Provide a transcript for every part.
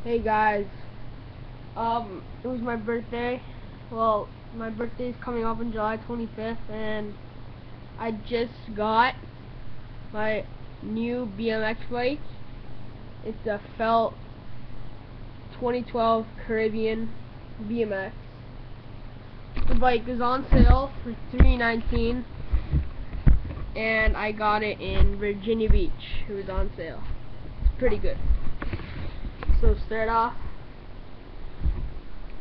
Hey guys, it was my birthday. Well, my birthday is coming up on July 25th, and I just got my new BMX bike. It's a Felt 2012 Caribbean BMX. The bike is on sale for $319, and I got it in Virginia Beach. It was on sale. It's pretty good. So start off,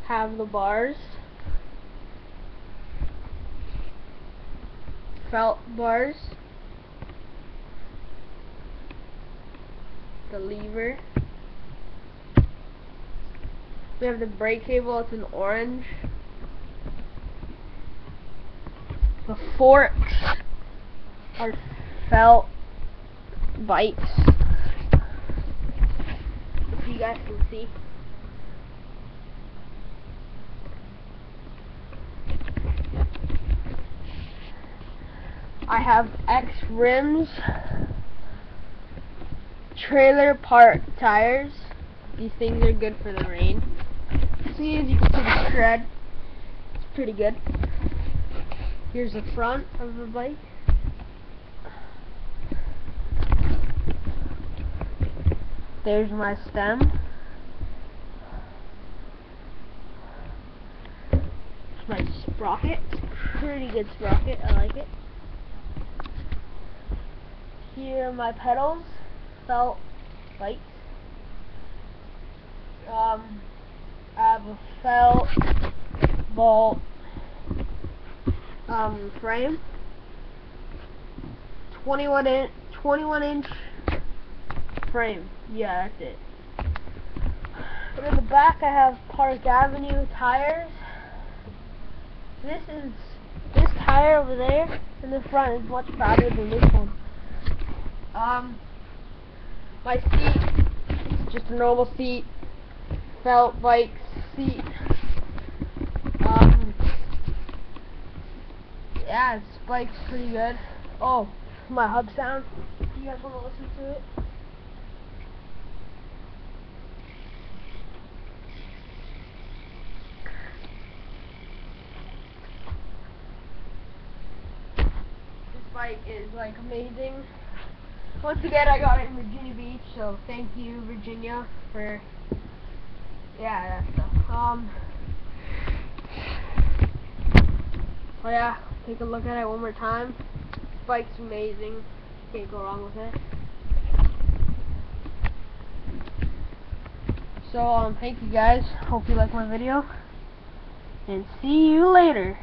have the bars, felt bars, the lever, we have the brake cable, it's in orange, the forks are felt bikes, if you guys can see. I have X rims, trailer park tires. These things are good for the rain. See, as you can see the tread, it's pretty good. Here's the front of the bike. There's my stem. It's my sprocket. Pretty good sprocket, I like it. Here are my pedals, felt bikes. I have a felt bolt frame, 21 inch frame. Yeah, that's it. And in the back I have Park Avenue tires. This tire over there in the front is much fatter than this one. My seat, it's just a normal seat, felt bike seat. Yeah, this bike's pretty good. Oh, my hub sound. Do you guys want to listen to it? This bike is like amazing. Once again, I got it in Virginia Beach, so thank you, Virginia, for that stuff. Oh yeah, take a look at it one more time. This bike's amazing. Can't go wrong with it. So thank you guys. Hope you like my video, and see you later.